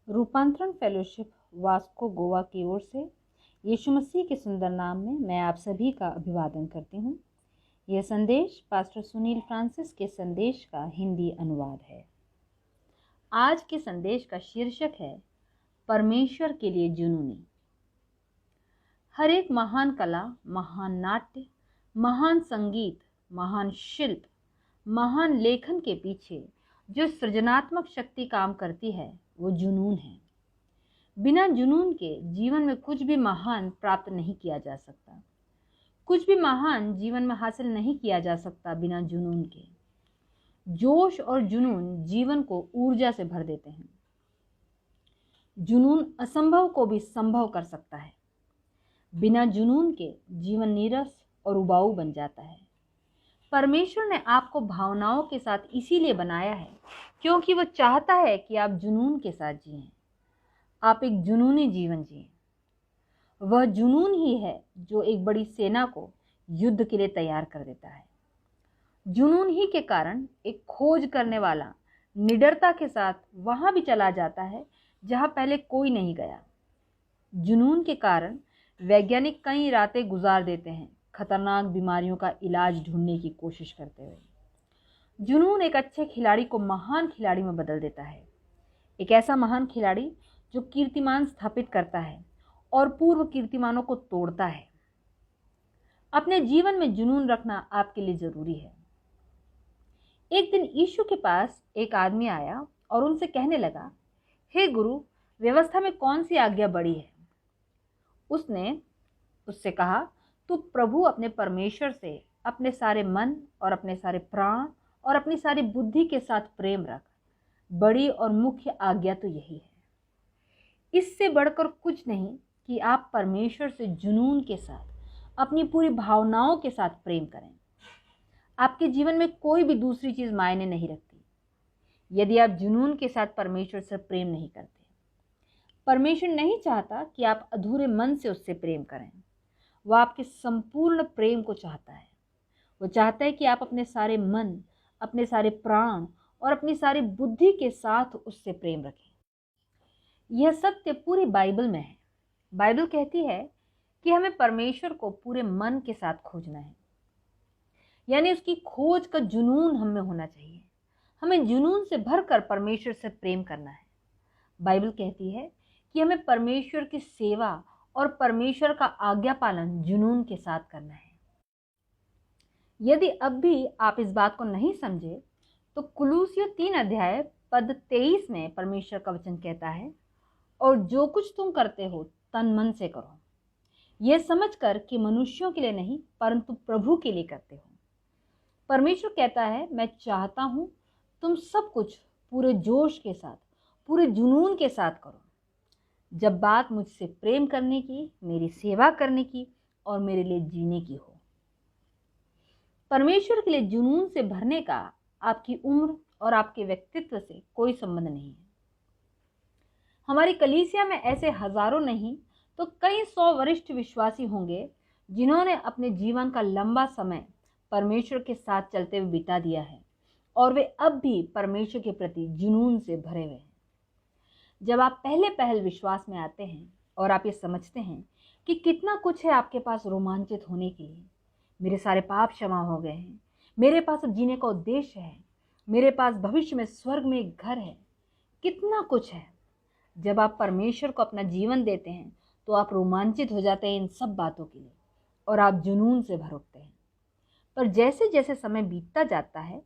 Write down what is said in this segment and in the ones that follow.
रूपांतरण fellowship Vasco Goa की ओर से यीशु मसीह के सुंदर नाम में मैं आप सभी का अभिवादन करती हूँ। यह संदेश पास्टर सुनील फ्रांसिस के संदेश का हिंदी अनुवाद है। आज के संदेश का शीर्षक है परमेश्वर के लिए जुनूनी। हर एक महान कला, महान नाट्य, महान संगीत, महान शिल्प, महान लेखन के पीछे जो सृजनात्मक शक्ति काम करती है वो जुनून है। बिना जुनून के जीवन में कुछ भी महान प्राप्त नहीं किया जा सकता। कुछ भी महान जीवन में हासिल नहीं किया जा सकता बिना जुनून के। जोश और जुनून जीवन को ऊर्जा से भर देते हैं। जुनून असंभव को भी संभव कर सकता है। बिना जुनून के जीवन नीरस और उबाऊ बन जाता है। परमेश्वर ने आपको भावनाओं के साथ इसीलिए बनाया है क्योंकि वो चाहता है कि आप जुनून के साथ जिएं। आप एक जुनूनी जीवन जिएं। वह जुनून ही है जो एक बड़ी सेना को युद्ध के लिए तैयार कर देता है। जुनून ही के कारण एक खोज करने वाला निडरता के साथ वहां भी चला जाता है जहां पहले कोई नहीं गया। जुनून के कारण वैज्ञानिक कई रातें गुजार देते हैं खतरनाक बीमारियों का इलाज ढूंढने की कोशिश करते हुए। जुनून एक अच्छे खिलाड़ी को महान खिलाड़ी में बदल देता है। एक ऐसा महान खिलाड़ी जो कीर्तिमान स्थापित करता है और पूर्व कीर्तिमानों को तोड़ता है। अपने जीवन में जुनून रखना आपके लिए जरूरी है। एक दिन यीशु के पास एक आदमी आया और उनसे कहने लगा, हे गुरु, व्यवस्था में कौन सी आज्ञा बड़ी है? उसने उससे कहा, तू प्रभु अपने परमेश्वर से अपने सारे मन और अपने सारे प्राण और अपनी सारी बुद्धि के साथ प्रेम रख। बड़ी और मुख्य आज्ञा तो यही है। इससे बढ़कर कुछ नहीं कि आप परमेश्वर से जुनून के साथ अपनी पूरी भावनाओं के साथ प्रेम करें। आपके जीवन में कोई भी दूसरी चीज मायने नहीं रखती यदि आप जुनून के साथ परमेश्वर से प्रेम नहीं करते। परमेश्वर नहीं चाहता कि आप अधूरे मन से उससे प्रेम करें। वह आपके संपूर्ण प्रेम को चाहता है। वो चाहता है कि आप अपने सारे मन, अपने सारे प्राण और अपनी सारी बुद्धि के साथ उससे प्रेम रखें। यह सत्य पूरी बाइबल में है। बाइबल कहती है कि हमें परमेश्वर को पूरे मन के साथ खोजना है, यानी उसकी खोज का जुनून हम में होना चाहिए। हमें जुनून से भरकर परमेश्वर से प्रेम करना है। बाइबल कहती है कि हमें परमेश्वर की सेवा और परमेश्वर का आज्ञा पालन जुनून के साथ करना है। यदि अब भी आप इस बात को नहीं समझे तो कुलूसियों 3 अध्याय पद 23 में परमेश्वर का वचन कहता है, और जो कुछ तुम करते हो तन मन से करो, यह समझकर कि मनुष्यों के लिए नहीं परंतु प्रभु के लिए करते हो। परमेश्वर कहता है, मैं चाहता हूं तुम सब कुछ पूरे जोश के साथ, पूरे जुनून के साथ करो। जब बात मुझसे प्रेम करने की, मेरी सेवा करने की और मेरे लिए जीने की हो। परमेश्वर के लिए जुनून से भरने का आपकी उम्र और आपके व्यक्तित्व से कोई संबंध नहीं है। हमारी कलीसिया में ऐसे हजारों नहीं तो कई 100 वरिष्ठ विश्वासी होंगे जिन्होंने अपने जीवन का लंबा समय परमेश्वर के साथ चलते हुए बिता दिया है और वे अब भी परमेश्वर के प्रति जुनून से भरे हुए हैं। जब आप पहले पहल विश्वास में आते हैं और आप ये समझते हैं कि कितना कुछ है आपके पास रोमांचित होने के लिए, मेरे सारे पाप क्षमा हो गए हैं, मेरे पास अब जीने का उद्देश्य है, मेरे पास भविष्य में स्वर्ग में एक घर है, कितना कुछ है। जब आप परमेश्वर को अपना जीवन देते हैं तो आप रोमांचित हो जाते हैं इन सब बातों के लिए और आप जुनून से भर उठते हैं। पर जैसे जैसे समय बीतता जाता है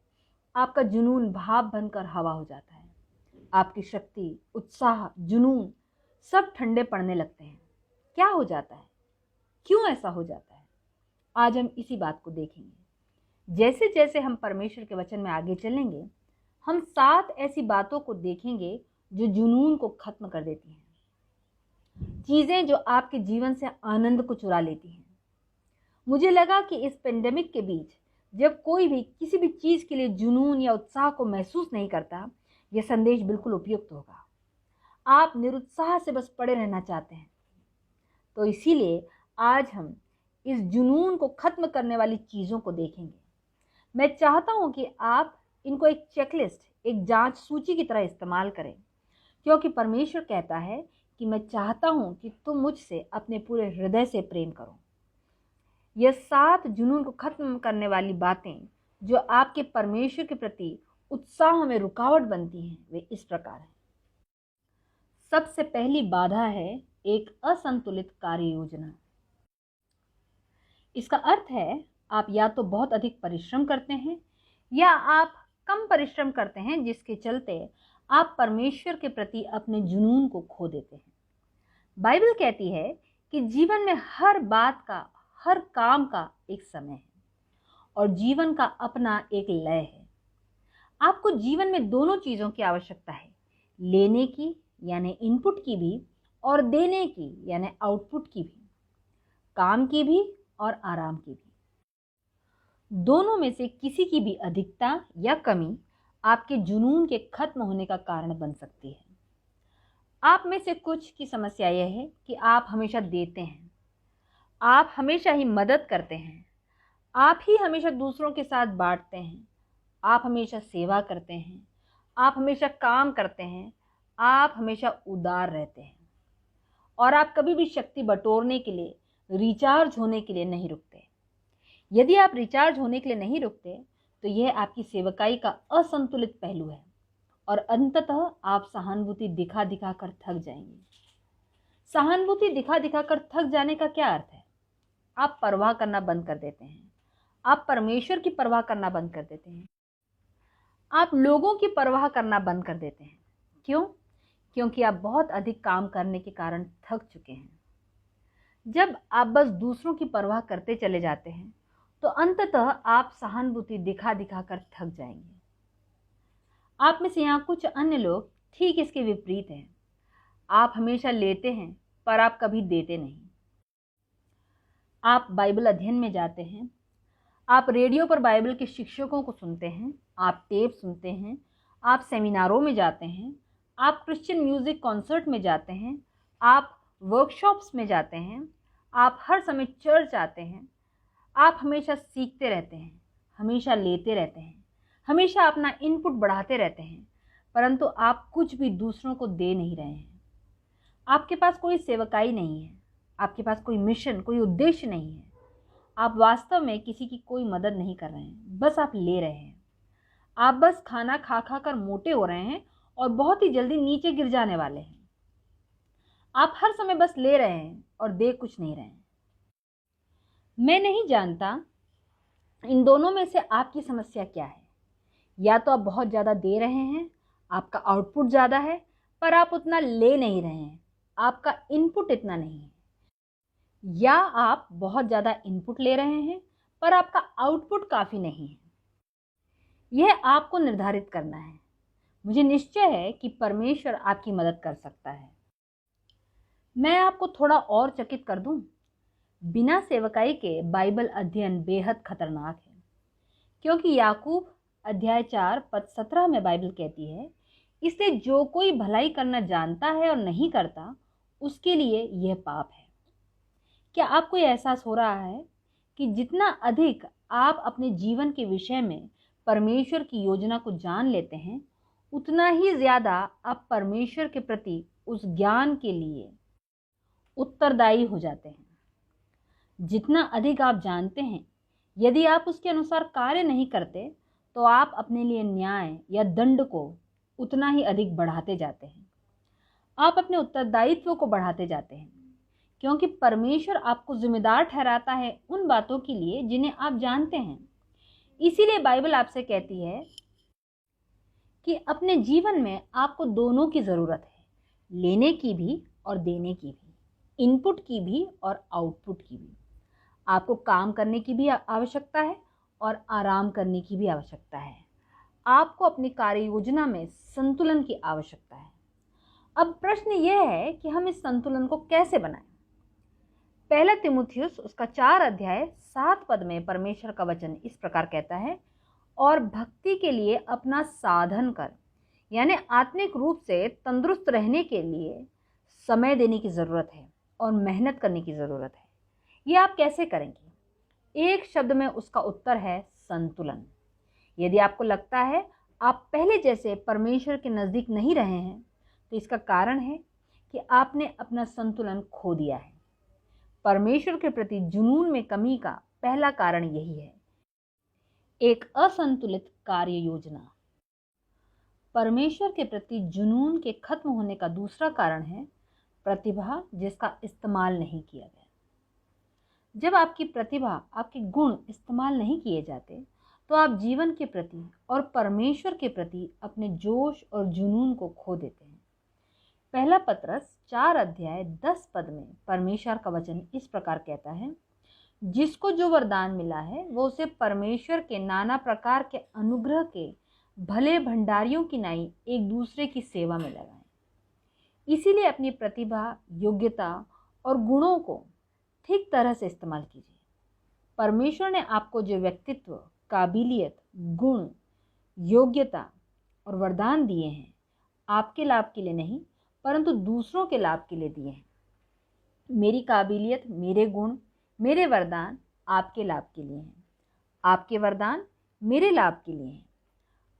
आपका जुनून भाप बनकर हवा हो जाता है। आपकी शक्ति, उत्साह, जुनून सब ठंडे पड़ने लगते हैं। क्या हो जाता है? क्यों ऐसा हो जाता है? आज हम इसी बात को देखेंगे। जैसे जैसे हम परमेश्वर के वचन में आगे चलेंगे हम 7 ऐसी बातों को देखेंगे जो जुनून को खत्म कर देती हैं। चीजें जो आपके जीवन से आनंद को चुरा लेती हैं। मुझे लगा कि इस पेंडेमिक के बीच जब कोई भी किसी भी चीज के लिए जुनून या उत्साह को महसूस नहीं करता, यह संदेश बिल्कुल उपयुक्त होगा। आप निरुत्साह से बस पड़े रहना चाहते हैं, तो इसीलिए आज हम इस जुनून को खत्म करने वाली चीजों को देखेंगे। मैं चाहता हूं कि आप इनको एक चेकलिस्ट, एक जांच सूची की तरह इस्तेमाल करें, क्योंकि परमेश्वर कहता है कि मैं चाहता हूं कि तुम मुझसे अपने पूरे हृदय से प्रेम करो। यह 7 जुनून को खत्म करने वाली बातें जो आपके परमेश्वर के प्रति उत्साह में रुकावट बनती हैं, वे इस प्रकार हैं। सबसे पहली बाधा है एक असंतुलित कार्य योजना। इसका अर्थ है आप या तो बहुत अधिक परिश्रम करते हैं या आप कम परिश्रम करते हैं, जिसके चलते आप परमेश्वर के प्रति अपने जुनून को खो देते हैं। बाइबल कहती है कि जीवन में हर बात का, हर काम का एक समय है और जीवन का अपना एक लय है। आपको जीवन में दोनों चीज़ों की आवश्यकता है, लेने की यानी इनपुट की भी और देने की यानी आउटपुट की भी, काम की भी और आराम की भी। दोनों में से किसी की भी अधिकता या कमी आपके जुनून के खत्म होने का कारण बन सकती है। आप में से कुछ की समस्या यह है कि आप हमेशा देते हैं, आप हमेशा ही मदद करते हैं, आप ही हमेशा दूसरों के साथ बांटते हैं, आप हमेशा सेवा करते हैं, आप हमेशा काम करते हैं, आप हमेशा उदार रहते हैं और आप कभी भी शक्ति बटोरने के लिए, रिचार्ज होने के लिए नहीं रुकते। यदि आप रिचार्ज होने के लिए नहीं रुकते तो यह आपकी सेवकाई का असंतुलित पहलू है और अंततः आप सहानुभूति दिखा दिखा कर थक जाएंगे। सहानुभूति दिखा दिखा कर थक जाने का क्या अर्थ है? आप परवाह करना बंद कर देते हैं, आप परमेश्वर की परवाह करना बंद कर देते हैं, आप लोगों की परवाह करना बंद कर देते हैं। क्यों? क्योंकि आप बहुत अधिक काम करने के कारण थक चुके हैं। जब आप बस दूसरों की परवाह करते चले जाते हैं तो अंततः आप सहानुभूति दिखा दिखा कर थक जाएंगे। आप में से यहाँ कुछ अन्य लोग ठीक इसके विपरीत हैं। आप हमेशा लेते हैं पर आप कभी देते नहीं। आप बाइबल अध्ययन में जाते हैं, आप रेडियो पर बाइबल के शिक्षकों को सुनते हैं, आप टेप सुनते हैं, आप सेमिनारों में जाते हैं, आप क्रिश्चियन म्यूजिक कॉन्सर्ट में जाते हैं, आप वर्कशॉप्स में जाते हैं, आप हर समय चर्च आते हैं, आप हमेशा सीखते रहते हैं, हमेशा लेते रहते हैं, हमेशा अपना इनपुट बढ़ाते रहते हैं, परंतु आप कुछ भी दूसरों को दे नहीं रहे हैं। आपके पास कोई सेवकाई नहीं है, आपके पास कोई मिशन, कोई उद्देश्य नहीं है। आप वास्तव में किसी की कोई मदद नहीं कर रहे हैं, बस आप ले रहे हैं। आप बस खाना खा खा कर मोटे हो रहे हैं और बहुत ही जल्दी नीचे गिर जाने वाले हैं। आप हर समय बस ले रहे हैं और दे कुछ नहीं रहे हैं। मैं नहीं जानता इन दोनों में से आपकी समस्या क्या है। या तो आप बहुत ज़्यादा दे रहे हैं, आपका आउटपुट ज़्यादा है, पर आप उतना ले नहीं रहे हैं, आपका इनपुट इतना नहीं है। या आप बहुत ज़्यादा इनपुट ले रहे हैं पर आपका आउटपुट काफ़ी नहीं है। यह आपको निर्धारित करना है। मुझे निश्चय है कि परमेश्वर आपकी मदद कर सकता है। मैं आपको थोड़ा और चकित कर दूं, बिना सेवकाई के बाइबल अध्ययन बेहद खतरनाक है, क्योंकि याकूब अध्याय 4 पद 17 में बाइबल कहती है, इसलिए जो कोई भलाई करना जानता है और नहीं करता, उसके लिए यह पाप है। क्या आपको यह एहसास हो रहा है कि जितना अधिक आप अपने जीवन के विषय में परमेश्वर की योजना को जान लेते हैं, उतना ही ज़्यादा आप परमेश्वर के प्रति उस ज्ञान के लिए उत्तरदायी हो जाते हैं। जितना अधिक आप जानते हैं, यदि आप उसके अनुसार कार्य नहीं करते तो आप अपने लिए न्याय या दंड को उतना ही अधिक बढ़ाते जाते हैं। आप अपने उत्तरदायित्व को बढ़ाते जाते हैं, क्योंकि परमेश्वर आपको जिम्मेदार ठहराता है उन बातों के लिए जिन्हें आप जानते हैं। इसीलिए बाइबल आपसे कहती है कि अपने जीवन में आपको दोनों की ज़रूरत है, लेने की भी और देने की भी, इनपुट की भी और आउटपुट की भी। आपको काम करने की भी आवश्यकता है और आराम करने की भी आवश्यकता है। आपको अपनी कार्य योजना में संतुलन की आवश्यकता है। अब प्रश्न यह है कि हम इस संतुलन को कैसे बनाएं। पहला तीमुथियुस उसका 4 अध्याय 7 पद में परमेश्वर का वचन इस प्रकार कहता है, और भक्ति के लिए अपना साधन कर, यानी आत्मिक रूप से तंदुरुस्त रहने के लिए समय देने की ज़रूरत है और मेहनत करने की ज़रूरत है। ये आप कैसे करेंगे? एक शब्द में उसका उत्तर है संतुलन। यदि आपको लगता है आप पहले जैसे परमेश्वर के नज़दीक नहीं रहे हैं, तो इसका कारण है कि आपने अपना संतुलन खो दिया है। परमेश्वर के प्रति जुनून में कमी का पहला कारण यही है, एक असंतुलित कार्य योजना। परमेश्वर के प्रति जुनून के खत्म होने का दूसरा कारण है प्रतिभा जिसका इस्तेमाल नहीं किया गया। जब आपकी प्रतिभा, आपके गुण इस्तेमाल नहीं किए जाते तो आप जीवन के प्रति और परमेश्वर के प्रति अपने जोश और जुनून को खो देते हैं। पहला पतरस 4:10 में परमेश्वर का वचन इस प्रकार कहता है, जिसको जो वरदान मिला है वो उसे परमेश्वर के नाना प्रकार के अनुग्रह के भले भंडारियों की नाई एक दूसरे की सेवा में लगाएं। इसीलिए अपनी प्रतिभा, योग्यता और गुणों को ठीक तरह से इस्तेमाल कीजिए। परमेश्वर ने आपको जो व्यक्तित्व, काबिलियत, गुण, योग्यता और वरदान दिए हैं, आपके लाभ के लिए नहीं परंतु दूसरों के लाभ के लिए दिए हैं। मेरी काबिलियत, मेरे गुण, मेरे वरदान आपके लाभ के लिए हैं। आपके वरदान मेरे लाभ के लिए हैं।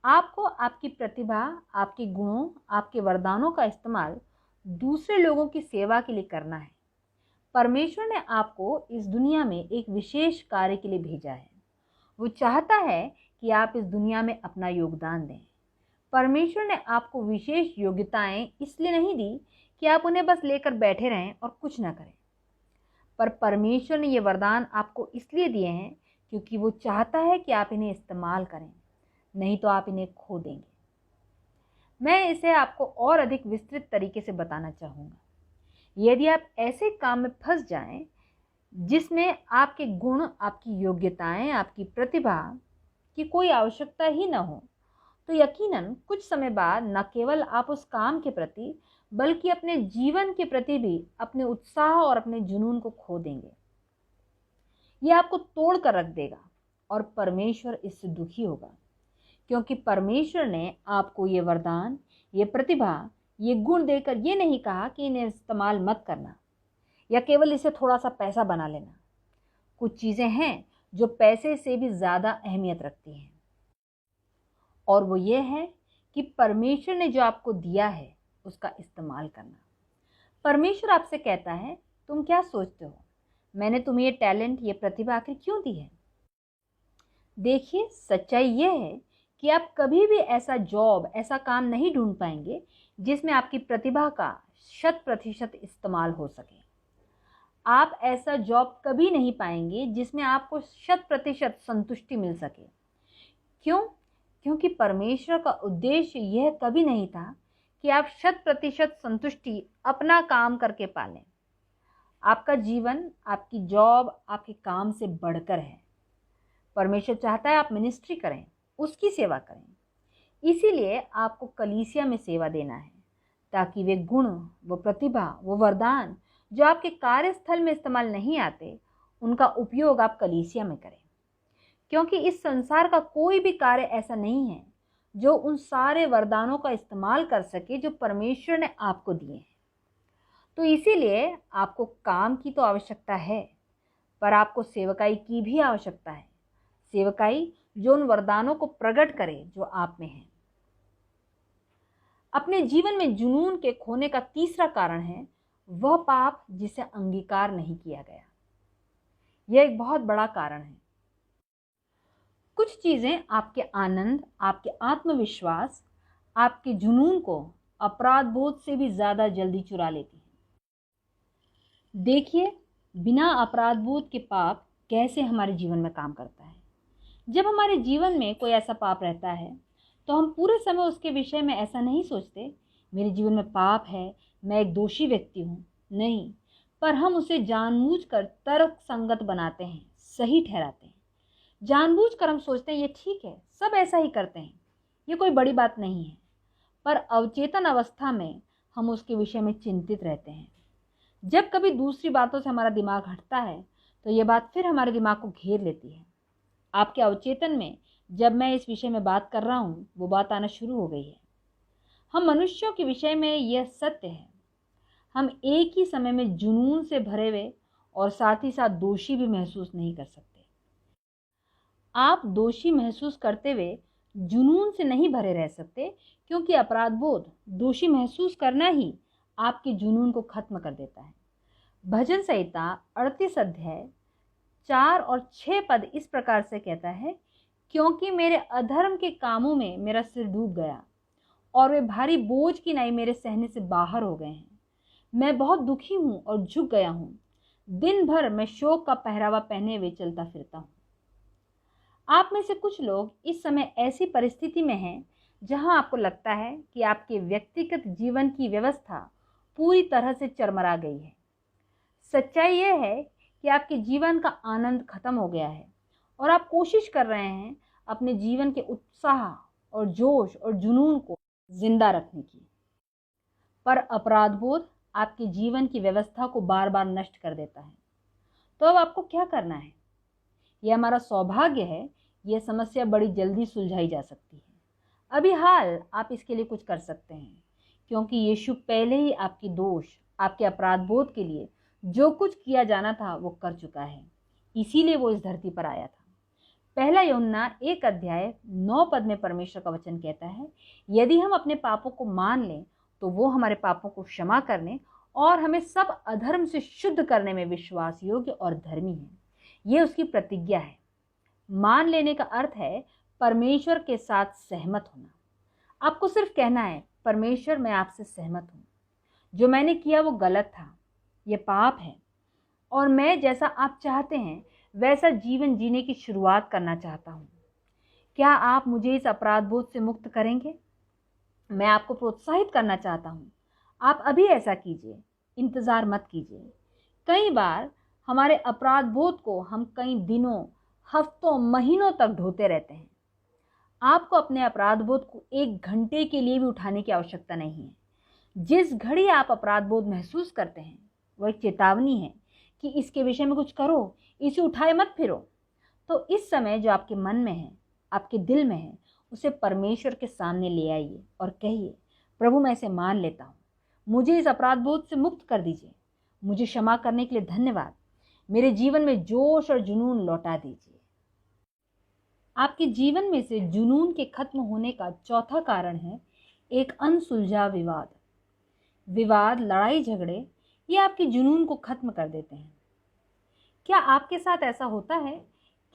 आपको आपकी प्रतिभा, आपके गुणों, आपके वरदानों का इस्तेमाल दूसरे लोगों की सेवा के लिए करना है। परमेश्वर ने आपको इस दुनिया में एक विशेष कार्य के लिए भेजा है। वो चाहता है कि आप इस दुनिया में अपना योगदान दें। परमेश्वर ने आपको विशेष योग्यताएं इसलिए नहीं दी कि आप उन्हें बस लेकर बैठे रहें और कुछ ना करें, पर परमेश्वर ने ये वरदान आपको इसलिए दिए हैं क्योंकि वो चाहता है कि आप इन्हें इस्तेमाल करें, नहीं तो आप इन्हें खो देंगे। मैं इसे आपको और अधिक विस्तृत तरीके से बताना चाहूँगा। यदि आप ऐसे काम में फंस जाएं जिसमें आपके गुण, आपकी योग्यताएं, आपकी प्रतिभा की कोई आवश्यकता ही न हो, तो यकीनन कुछ समय बाद न केवल आप उस काम के प्रति बल्कि अपने जीवन के प्रति भी अपने उत्साह और अपने जुनून को खो देंगे। यह आपको तोड़ कर रख देगा और परमेश्वर इससे दुखी होगा, क्योंकि परमेश्वर ने आपको ये वरदान, ये प्रतिभा, ये गुण देकर ये नहीं कहा कि इन्हें इस्तेमाल मत करना या केवल इसे थोड़ा सा पैसा बना लेना। कुछ चीज़ें हैं जो पैसे से भी ज़्यादा अहमियत रखती हैं, और वो ये है कि परमेश्वर ने जो आपको दिया है उसका इस्तेमाल करना। परमेश्वर आपसे कहता है, तुम क्या सोचते हो, मैंने तुम्हें ये टैलेंट, ये प्रतिभा आखिर क्यों दी है? देखिए, सच्चाई ये है कि आप कभी भी ऐसा जॉब, ऐसा काम नहीं ढूंढ पाएंगे जिसमें आपकी प्रतिभा का 100% इस्तेमाल हो सके। आप ऐसा जॉब कभी नहीं पाएंगे जिसमें आपको 100% संतुष्टि मिल सके। क्यों? क्योंकि परमेश्वर का उद्देश्य यह कभी नहीं था कि आप 100% संतुष्टि अपना काम करके पालें। आपका जीवन, आपकी जॉब, आपके काम से बढ़कर है। परमेश्वर चाहता है आप मिनिस्ट्री करें, उसकी सेवा करें। इसीलिए आपको कलीसिया में सेवा देना है, ताकि वे गुण, वो प्रतिभा, वो वरदान जो आपके कार्यस्थल में इस्तेमाल नहीं आते, उनका उपयोग आप कलीसिया में करें। क्योंकि इस संसार का कोई भी कार्य ऐसा नहीं है जो उन सारे वरदानों का इस्तेमाल कर सके जो परमेश्वर ने आपको दिए हैं। तो इसीलिए आपको काम की तो आवश्यकता है, पर आपको सेवकाई की भी आवश्यकता है। सेवकाई जो उन वरदानों को प्रकट करे जो आप में है। अपने जीवन में जुनून के खोने का तीसरा कारण है वह पाप जिसे अंगीकार नहीं किया गया। यह एक बहुत बड़ा कारण है। कुछ चीजें आपके आनंद, आपके आत्मविश्वास, आपके जुनून को अपराध बोध से भी ज्यादा जल्दी चुरा लेती हैं। देखिए, बिना अपराध बोध के पाप कैसे हमारे जीवन में काम करता है। जब हमारे जीवन में कोई ऐसा पाप रहता है तो हम पूरे समय उसके विषय में ऐसा नहीं सोचते, मेरे जीवन में पाप है, मैं एक दोषी व्यक्ति हूँ। नहीं, पर हम उसे जानबूझकर तर्क संगत बनाते हैं, सही ठहराते हैं। जानबूझकर हम सोचते हैं ये ठीक है, सब ऐसा ही करते हैं, ये कोई बड़ी बात नहीं है। पर अवचेतन अवस्था में हम उसके विषय में चिंतित रहते हैं। जब कभी दूसरी बातों से हमारा दिमाग हटता है तो ये बात फिर हमारे दिमाग को घेर लेती है। आपके अवचेतन में जब मैं इस विषय में बात कर रहा हूँ, वो बात आना शुरू हो गई है। हम मनुष्यों के विषय में यह सत्य है, हम एक ही समय में जुनून से भरे हुए और साथ ही साथ दोषी भी महसूस नहीं कर सकते। आप दोषी महसूस करते हुए जुनून से नहीं भरे रह सकते, क्योंकि अपराध बोध, दोषी महसूस करना ही आपके जुनून को खत्म कर देता है। भजन संहिता 38 अध्याय 4 और 6 पद इस प्रकार से कहता है, क्योंकि मेरे अधर्म के कामों में मेरा सिर डूब गया और वे भारी बोझ की नाई मेरे सहने से बाहर हो गए हैं। मैं बहुत दुखी हूँ और झुक गया हूँ। दिन भर मैं शोक का पहरावा पहने हुए चलता फिरता हूँ। आप में से कुछ लोग इस समय ऐसी परिस्थिति में हैं जहां आपको लगता है कि आपके व्यक्तिगत जीवन की व्यवस्था पूरी तरह से चरमरा गई है। सच्चाई यह है कि आपके जीवन का आनंद खत्म हो गया है और आप कोशिश कर रहे हैं अपने जीवन के उत्साह और जोश और जुनून को जिंदा रखने की, पर अपराध बोध आपके जीवन की व्यवस्था को बार बार नष्ट कर देता है। तो अब आपको क्या करना है? यह हमारा सौभाग्य है, यह समस्या बड़ी जल्दी सुलझाई जा सकती है। अभी हाल आप इसके लिए कुछ कर सकते हैं, क्योंकि यीशु पहले ही आपकी दोष, आपके अपराध बोध के लिए जो कुछ किया जाना था वो कर चुका है। इसीलिए वो इस धरती पर आया था। पहला यूहन्ना 1 अध्याय 9 पद में परमेश्वर का वचन कहता है, यदि हम अपने पापों को मान लें तो वो हमारे पापों को क्षमा करने और हमें सब अधर्म से शुद्ध करने में विश्वास योग्य और धर्मी है। ये उसकी प्रतिज्ञा है। मान लेने का अर्थ है परमेश्वर के साथ सहमत होना। आपको सिर्फ कहना है, परमेश्वर मैं आपसे सहमत हूँ, जो मैंने किया वो गलत था, ये पाप है, और मैं जैसा आप चाहते हैं वैसा जीवन जीने की शुरुआत करना चाहता हूँ। क्या आप मुझे इस अपराध बोध से मुक्त करेंगे? मैं आपको प्रोत्साहित करना चाहता हूँ, आप अभी ऐसा कीजिए, इंतज़ार मत कीजिए। कई बार हमारे अपराध बोध को हम कई दिनों, हफ्तों, महीनों तक ढोते रहते हैं। आपको अपने अपराध बोध को 1 घंटे के लिए भी उठाने की आवश्यकता नहीं है। जिस घड़ी आप अपराध बोध महसूस करते हैं वह एक चेतावनी है कि इसके विषय में कुछ करो, इसे उठाए मत फिरो। तो इस समय जो आपके मन में है, आपके दिल में है, उसे परमेश्वर के सामने ले आइए और कहिए, प्रभु मैं इसे मान लेता हूँ, मुझे इस अपराध बोध से मुक्त कर दीजिए, मुझे क्षमा करने के लिए धन्यवाद, मेरे जीवन में जोश और जुनून लौटा दीजिए। आपके जीवन में से जुनून के खत्म होने का चौथा कारण है एक अनसुलझा विवाद। विवाद, लड़ाई झगड़े, ये आपके जुनून को खत्म कर देते हैं। क्या आपके साथ ऐसा होता है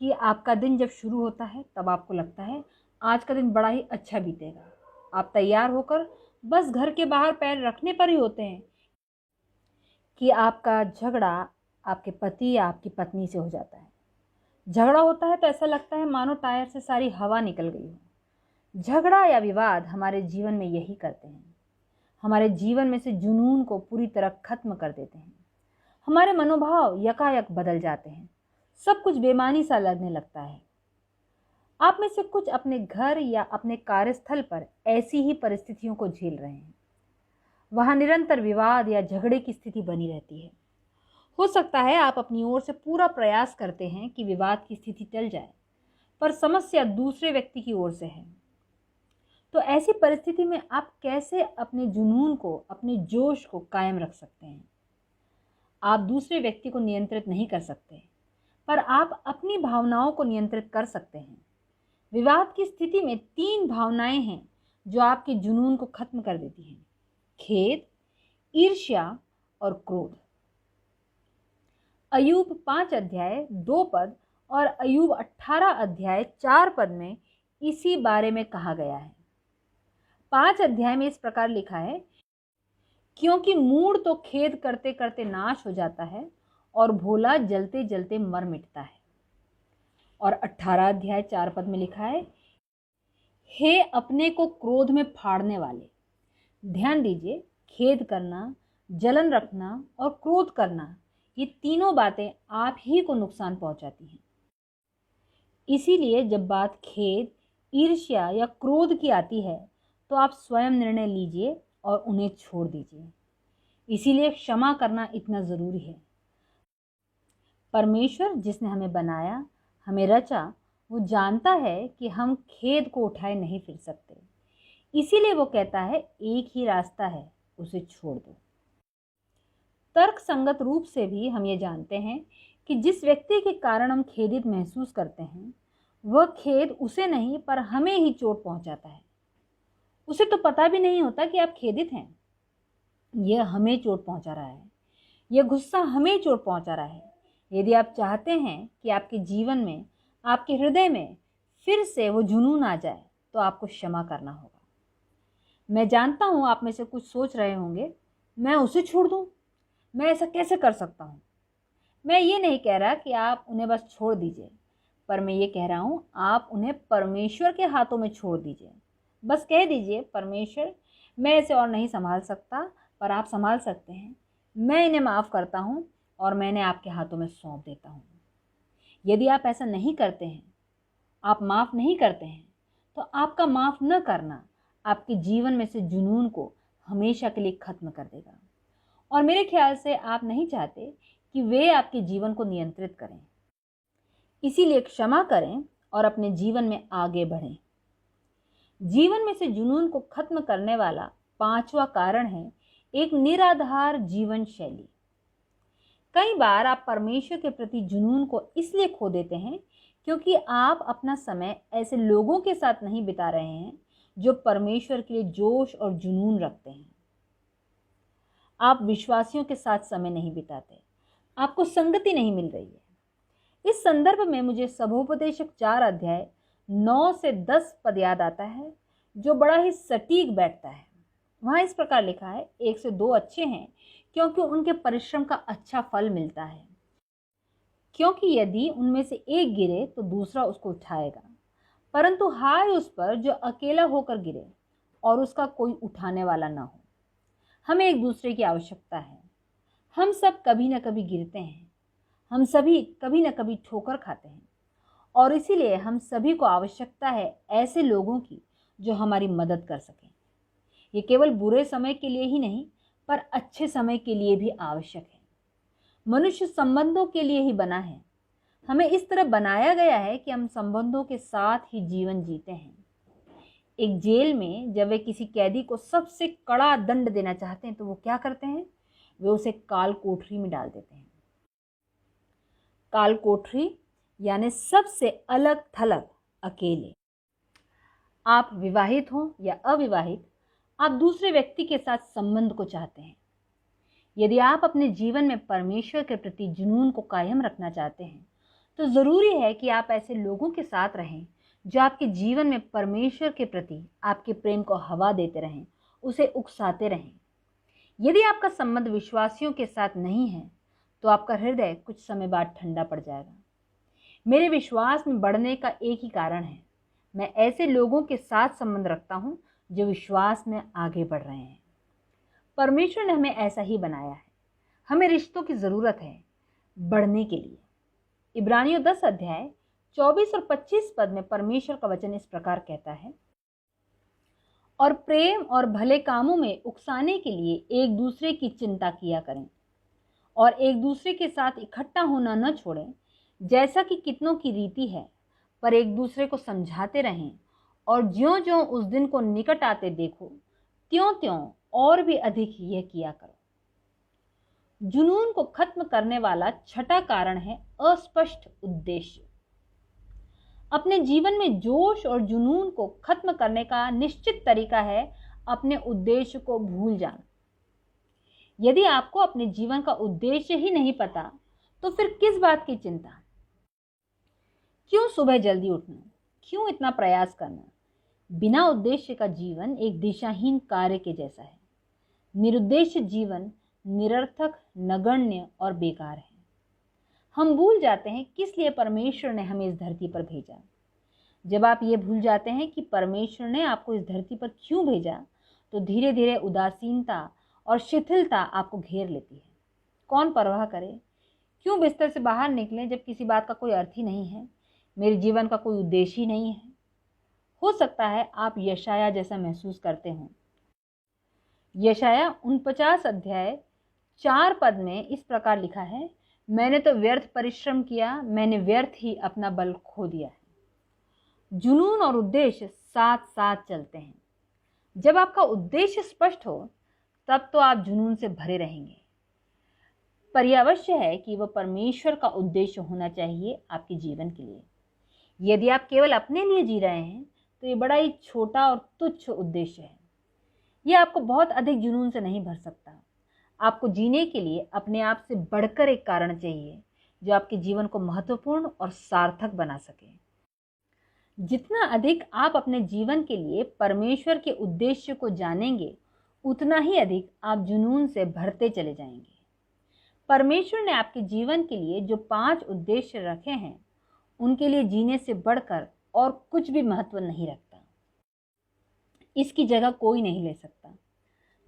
कि आपका दिन जब शुरू होता है तब आपको लगता है आज का दिन बड़ा ही अच्छा बीतेगा। आप तैयार होकर बस घर के बाहर पैर रखने पर ही होते हैं कि आपका झगड़ा आपके पति या आपकी पत्नी से हो जाता है। झगड़ा होता है तो ऐसा लगता है मानो टायर से सारी हवा निकल गई हो। झगड़ा या विवाद हमारे जीवन में यही करते हैं, हमारे जीवन में से जुनून को पूरी तरह खत्म कर देते हैं। हमारे मनोभाव यकायक बदल जाते हैं, सब कुछ बेमानी सा लगने लगता है। आप में से कुछ अपने घर या अपने कार्यस्थल पर ऐसी ही परिस्थितियों को झेल रहे हैं। वहां निरंतर विवाद या झगड़े की स्थिति बनी रहती है। हो सकता है आप अपनी ओर से पूरा प्रयास करते हैं कि विवाद की स्थिति टल जाए, पर समस्या दूसरे व्यक्ति की ओर से है। तो ऐसी परिस्थिति में आप कैसे अपने जुनून को, अपने जोश को कायम रख सकते हैं? आप दूसरे व्यक्ति को नियंत्रित नहीं कर सकते, पर आप अपनी भावनाओं को नियंत्रित कर सकते हैं। विवाद की स्थिति में 3 भावनाएं हैं जो आपके जुनून को खत्म कर देती हैं: खेद, ईर्ष्या और क्रोध। अय्यूब 5 अध्याय 2 पद और अय्यूब 18 अध्याय 4 पद में इसी बारे में कहा गया है। 5 अध्याय में इस प्रकार लिखा है, क्योंकि मूढ़ तो खेद करते करते नाश हो जाता है और भोला जलते जलते मर मिटता है। और 18 अध्याय 4 पद में लिखा है, हे अपने को क्रोध में फाड़ने वाले। ध्यान दीजिए, खेद करना, जलन रखना और क्रोध करना, ये तीनों बातें आप ही को नुकसान पहुंचाती हैं। इसीलिए जब बात खेद, ईर्ष्या या क्रोध की आती है तो आप स्वयं निर्णय लीजिए और उन्हें छोड़ दीजिए। इसीलिए क्षमा करना इतना ज़रूरी है। परमेश्वर जिसने हमें बनाया, हमें रचा, वो जानता है कि हम खेद को उठाए नहीं फिर सकते। इसीलिए वो कहता है, एक ही रास्ता है, उसे छोड़ दो। तर्क संगत रूप से भी हम ये जानते हैं कि जिस व्यक्ति के कारण हम खेदित महसूस करते हैं वह खेद उसे नहीं पर हमें ही चोट पहुंचाता है। उसे तो पता भी नहीं होता कि आप खेदित हैं। यह हमें चोट पहुंचा रहा है, यह गुस्सा हमें चोट पहुंचा रहा है। यदि आप चाहते हैं कि आपके जीवन में, आपके हृदय में फिर से वो जुनून आ जाए, तो आपको क्षमा करना होगा। मैं जानता हूं आप में से कुछ सोच रहे होंगे, मैं उसे छोड़ दूं, मैं ऐसा कैसे कर सकता हूं। मैं ये नहीं कह रहा कि आप उन्हें बस छोड़ दीजिए, पर मैं ये कह रहा हूं आप उन्हें परमेश्वर के हाथों में छोड़ दीजिए। बस कह दीजिए, परमेश्वर, मैं इसे और नहीं संभाल सकता, पर आप संभाल सकते हैं। मैं इन्हें माफ़ करता हूं और मैं इन्हें आपके हाथों में सौंप देता हूं। यदि आप ऐसा नहीं करते हैं, आप माफ़ नहीं करते हैं, तो आपका माफ़ न करना आपके जीवन में से जुनून को हमेशा के लिए खत्म कर देगा। और मेरे ख्याल से आप नहीं चाहते कि वे आपके जीवन को नियंत्रित करें। इसीलिए क्षमा करें और अपने जीवन में आगे बढ़ें। जीवन में से जुनून को खत्म करने वाला पांचवा कारण है एक निराधार जीवन शैली। कई बार आप परमेश्वर के प्रति जुनून को इसलिए खो देते हैं क्योंकि आप अपना समय ऐसे लोगों के साथ नहीं बिता रहे हैं जो परमेश्वर के लिए जोश और जुनून रखते हैं। आप विश्वासियों के साथ समय नहीं बिताते, आपको संगति नहीं मिल रही है। इस संदर्भ में मुझे सभोपदेशक 4 अध्याय 9 से 10 पद याद आता है, जो बड़ा ही सटीक बैठता है। वहां इस प्रकार लिखा है, 1 से 2 अच्छे हैं क्योंकि उनके परिश्रम का अच्छा फल मिलता है, क्योंकि यदि उनमें से एक गिरे तो दूसरा उसको उठाएगा। परंतु हाय उस पर जो अकेला होकर गिरे और उसका कोई उठाने वाला ना हो। हमें एक दूसरे की आवश्यकता है। हम सब कभी न कभी गिरते हैं, हम सभी कभी न कभी ठोकर खाते हैं, और इसीलिए हम सभी को आवश्यकता है ऐसे लोगों की जो हमारी मदद कर सकें। ये केवल बुरे समय के लिए ही नहीं, पर अच्छे समय के लिए भी आवश्यक है। मनुष्य संबंधों के लिए ही बना है। हमें इस तरह बनाया गया है कि हम संबंधों के साथ ही जीवन जीते हैं। एक जेल में जब वे किसी कैदी को सबसे कड़ा दंड देना चाहते हैं तो वो क्या करते हैं? वे उसे काल कोठरी में डाल देते हैं। काल कोठरी यानी सबसे अलग थलग, अकेले। आप विवाहित हो या अविवाहित, आप दूसरे व्यक्ति के साथ संबंध को चाहते हैं। यदि आप अपने जीवन में परमेश्वर के प्रति जुनून को कायम रखना चाहते हैं, तो जरूरी है कि आप ऐसे लोगों के साथ रहें जो आपके जीवन में परमेश्वर के प्रति आपके प्रेम को हवा देते रहें, उसे उकसाते रहें। यदि आपका संबंध विश्वासियों के साथ नहीं है, तो आपका हृदय कुछ समय बाद ठंडा पड़ जाएगा। मेरे विश्वास में बढ़ने का एक ही कारण है, मैं ऐसे लोगों के साथ संबंध रखता हूं जो विश्वास में आगे बढ़ रहे हैं। परमेश्वर ने हमें ऐसा ही बनाया है। हमें रिश्तों की जरूरत है बढ़ने के लिए। इब्रानियों 10 अध्याय 24 और 25 पद में परमेश्वर का वचन इस प्रकार कहता है, और प्रेम और भले कामों में उकसाने के लिए एक दूसरे की चिंता किया करें और एक दूसरे के साथ इकट्ठा होना न छोड़ें, जैसा कि कितनों की रीति है, पर एक दूसरे को समझाते रहें, और ज्यों-ज्यों उस दिन को निकट आते देखो, त्यों-त्यों और भी अधिक यह किया करो। जुनून को खत्म करने वाला छठा कारण है अस्पष्ट उद्देश्य। अपने जीवन में जोश और जुनून को खत्म करने का निश्चित तरीका है अपने उद्देश्य को भूल जाना। यदि आपको अपने जीवन का उद्देश्य ही नहीं पता, तो फिर किस बात की चिंता? क्यों सुबह जल्दी उठना? क्यों इतना प्रयास करना? बिना उद्देश्य का जीवन एक दिशाहीन कार्य के जैसा है। निरुद्देश्य जीवन निरर्थक, नगण्य और बेकार है। हम भूल जाते हैं किस लिए परमेश्वर ने हमें इस धरती पर भेजा। जब आप ये भूल जाते हैं कि परमेश्वर ने आपको इस धरती पर क्यों भेजा, तो धीरे धीरे उदासीनता और शिथिलता आपको घेर लेती है। कौन परवाह करे? क्यों बिस्तर से बाहर निकलें जब किसी बात का कोई अर्थ ही नहीं है, मेरे जीवन का कोई उद्देश्य ही नहीं है। हो सकता है आप यशाया जैसा महसूस करते हों। यशाया 49 अध्याय 4 पद में इस प्रकार लिखा है, मैंने तो व्यर्थ परिश्रम किया, मैंने व्यर्थ ही अपना बल खो दिया है। जुनून और उद्देश्य साथ साथ चलते हैं। जब आपका उद्देश्य स्पष्ट हो, तब तो आप जुनून से भरे रहेंगे। पर यह अवश्य है कि वह परमेश्वर का उद्देश्य होना चाहिए आपके जीवन के लिए। यदि आप केवल अपने लिए जी रहे हैं तो ये बड़ा ही छोटा और तुच्छ उद्देश्य है। ये आपको बहुत अधिक जुनून से नहीं भर सकता। आपको जीने के लिए अपने आप से बढ़कर एक कारण चाहिए जो आपके जीवन को महत्वपूर्ण और सार्थक बना सके। जितना अधिक आप अपने जीवन के लिए परमेश्वर के उद्देश्य को जानेंगे, उतना ही अधिक आप जुनून से भरते चले जाएंगे। परमेश्वर ने आपके जीवन के लिए जो 5 उद्देश्य रखे हैं, उनके लिए जीने से बढ़कर और कुछ भी महत्व नहीं रखता। इसकी जगह कोई नहीं ले सकता,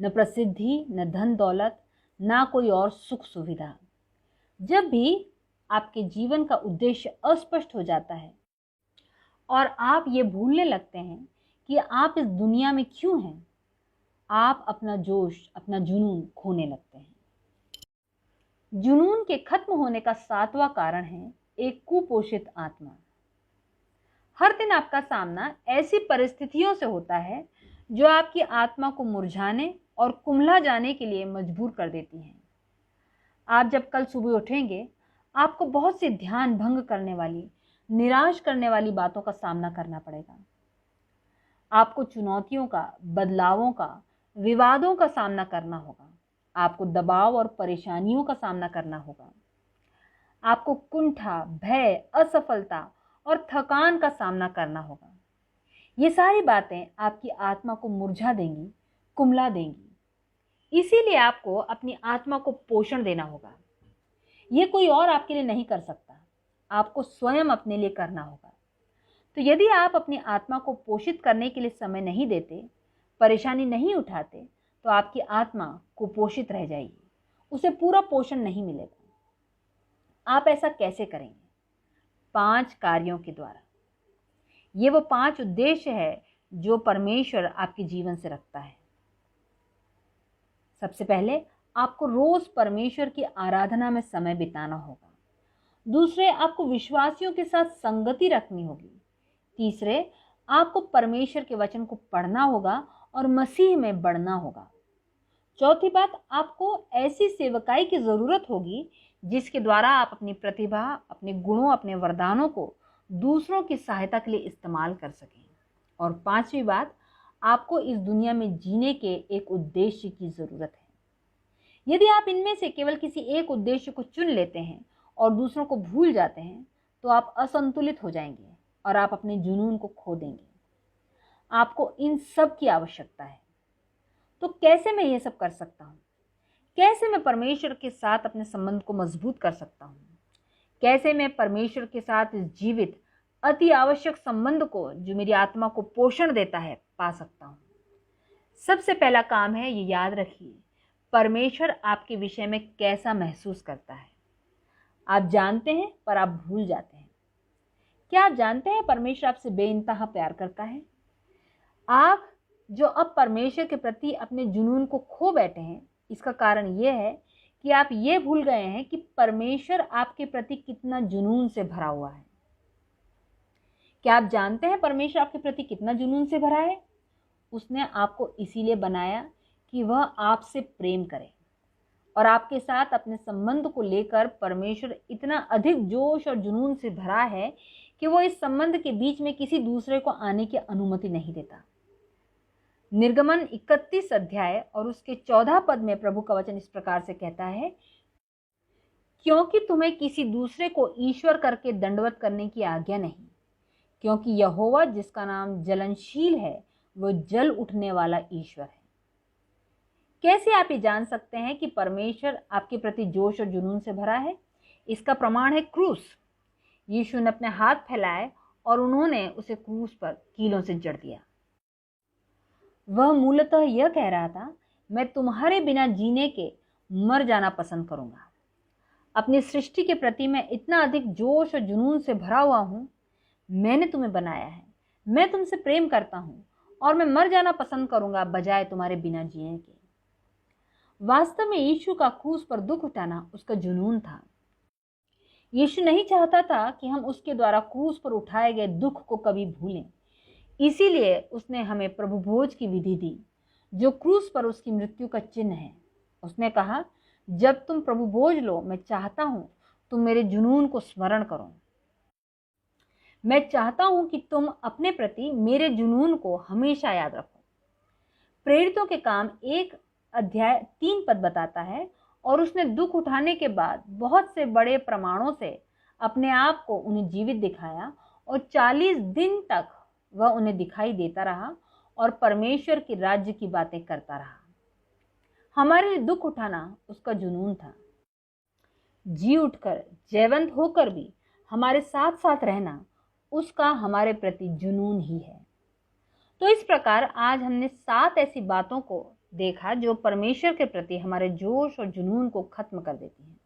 न प्रसिद्धि, न धन दौलत, ना कोई और सुख सुविधा। जब भी आपके जीवन का उद्देश्य अस्पष्ट हो जाता है और आप ये भूलने लगते हैं कि आप इस दुनिया में क्यों हैं, आप अपना जोश, अपना जुनून खोने लगते हैं। जुनून के खत्म होने का 7वां कारण है एक कुपोषित आत्मा। हर दिन आपका सामना ऐसी परिस्थितियों से होता है जो आपकी आत्मा को मुरझाने और कुम्हला जाने के लिए मजबूर कर देती हैं। आप जब कल सुबह उठेंगे, आपको बहुत सी ध्यान भंग करने वाली, निराश करने वाली बातों का सामना करना पड़ेगा। आपको चुनौतियों का, बदलावों का, विवादों का सामना करना होगा। आपको दबाव और परेशानियों का सामना करना होगा। आपको कुंठा, भय, असफलता और थकान का सामना करना होगा। ये सारी बातें आपकी आत्मा को मुरझा देंगी, कुम्हला देंगी। इसीलिए आपको अपनी आत्मा को पोषण देना होगा। ये कोई और आपके लिए नहीं कर सकता, आपको स्वयं अपने लिए करना होगा। तो यदि आप अपनी आत्मा को पोषित करने के लिए समय नहीं देते, परेशानी नहीं उठाते, तो आपकी आत्मा कुपोषित रह जाएगी, उसे पूरा पोषण नहीं मिलेगा। आप ऐसा कैसे करेंगे? 5 कार्यों के द्वारा। ये वो 5 उद्देश्य है जो परमेश्वर आपके जीवन से रखता है। सबसे पहले, आपको रोज परमेश्वर की आराधना में समय बिताना होगा। दूसरे, आपको विश्वासियों के साथ संगति रखनी होगी। तीसरे, आपको परमेश्वर के वचन को पढ़ना होगा और मसीह में बढ़ना होगा। चौथी बात, आपको ऐसी सेवकाई की जरूरत होगी जिसके द्वारा आप अपनी प्रतिभा, अपने गुणों, अपने वरदानों को दूसरों की सहायता के लिए इस्तेमाल कर सकें। और 5वीं बात, आपको इस दुनिया में जीने के एक उद्देश्य की जरूरत है। यदि आप इनमें से केवल किसी एक उद्देश्य को चुन लेते हैं और दूसरों को भूल जाते हैं, तो आप असंतुलित हो जाएंगे और आप अपने जुनून को खो देंगे। आपको इन सब की आवश्यकता है। तो कैसे मैं ये सब कर सकता हूँ? कैसे मैं परमेश्वर के साथ अपने संबंध को मजबूत कर सकता हूँ? कैसे मैं परमेश्वर के साथ इस जीवित, अति आवश्यक संबंध को, जो मेरी आत्मा को पोषण देता है, पा सकता हूँ? सबसे पहला काम है, ये याद रखिए, परमेश्वर आपके विषय में कैसा महसूस करता है। आप जानते हैं पर आप भूल जाते हैं। क्या आप जानते हैं परमेश्वर आपसे बेइंतहा प्यार करता है? आप जो अब परमेश्वर के प्रति अपने जुनून को खो बैठे हैं, इसका कारण यह है कि आप ये भूल गए हैं कि परमेश्वर आपके प्रति कितना जुनून से भरा हुआ है। क्या आप जानते हैं परमेश्वर आपके प्रति कितना जुनून से भरा है? उसने आपको इसीलिए बनाया कि वह आपसे प्रेम करे, और आपके साथ अपने संबंध को लेकर परमेश्वर इतना अधिक जोश और जुनून से भरा है कि वो इस संबंध के बीच में किसी दूसरे को आने की अनुमति नहीं देता। निर्गमन 31 अध्याय और उसके 14 पद में प्रभु का वचन इस प्रकार से कहता है, क्योंकि तुम्हें किसी दूसरे को ईश्वर करके दंडवत करने की आज्ञा नहीं, क्योंकि यहोवा जिसका नाम जलनशील है, वो जल उठने वाला ईश्वर है। कैसे आप ये जान सकते हैं कि परमेश्वर आपके प्रति जोश और जुनून से भरा है? इसका प्रमाण है क्रूस। यीशु ने अपने हाथ फैलाए और उन्होंने उसे क्रूस पर कीलों से जड़ दिया। वह मूलतः यह कह रहा था, मैं तुम्हारे बिना जीने के मर जाना पसंद करूंगा। अपनी सृष्टि के प्रति मैं इतना अधिक जोश और जुनून से भरा हुआ हूं। मैंने तुम्हें बनाया है, मैं तुमसे प्रेम करता हूं और मैं मर जाना पसंद करूंगा बजाय तुम्हारे बिना जीने के। वास्तव में यीशु का क्रूस पर दुख उठाना उसका जुनून था। यीशु नहीं चाहता था कि हम उसके द्वारा क्रूस पर उठाए गए दुख को कभी भूलें। इसीलिए उसने हमें प्रभु भोज की विधि दी, जो क्रूस पर उसकी मृत्यु का चिन्ह है। उसने कहा, जब तुम प्रभु भोज लो, मैं चाहता हूं तुम मेरे जुनून को स्मरण करो। मैं चाहता हूं कि तुम अपने प्रति मेरे जुनून को हमेशा याद रखो। प्रेरितों के काम 1 अध्याय 3 पद बताता है, और उसने दुख उठाने के बाद बहुत से बड़े प्रमाणों से अपने आप को उन्हें जीवित दिखाया, और 40 दिन तक वह उन्हें दिखाई देता रहा और परमेश्वर के राज्य की बातें करता रहा। हमारे लिए दुख उठाना उसका जुनून था। जी उठकर, जयवंत होकर भी हमारे साथ साथ रहना उसका हमारे प्रति जुनून ही है। तो इस प्रकार आज हमने 7 ऐसी बातों को देखा जो परमेश्वर के प्रति हमारे जोश और जुनून को खत्म कर देती हैं।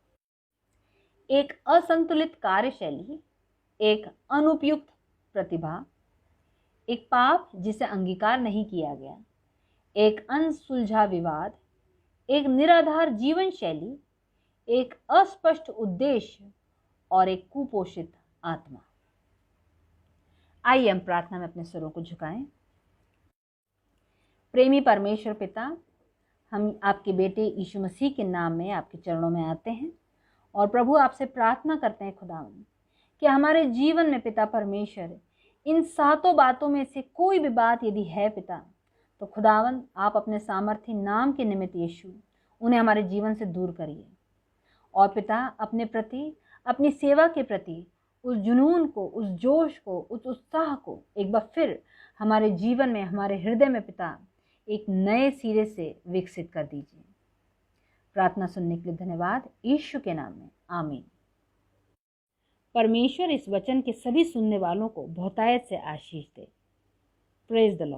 एक असंतुलित कार्यशैली, एक अनुपयुक्त प्रतिभा, एक पाप जिसे अंगीकार नहीं किया गया, एक अनसुलझा विवाद, एक निराधार जीवन शैली, एक अस्पष्ट उद्देश्य और एक कुपोषित आत्मा। आइए हम प्रार्थना में अपने स्वरों को झुकाएं। प्रेमी परमेश्वर पिता, हम आपके बेटे यीशु मसीह के नाम में आपके चरणों में आते हैं और प्रभु आपसे प्रार्थना करते हैं खुदावंद कि हमारे जीवन में पिता परमेश्वर इन 7 बातों में से कोई भी बात यदि है पिता, तो खुदावंद आप अपने सामर्थी नाम के निमित्त यीशु उन्हें हमारे जीवन से दूर करिए। और पिता अपने प्रति, अपनी सेवा के प्रति उस जुनून को, उस जोश को, उस उत्साह को एक बार फिर हमारे जीवन में, हमारे हृदय में पिता एक नए सिरे से विकसित कर दीजिए। प्रार्थना सुनने के लिए धन्यवाद, यीशु के नाम में, आमीन। परमेश्वर इस वचन के सभी सुनने वालों को बहुतायत से आशीष दे। Praise the Lord.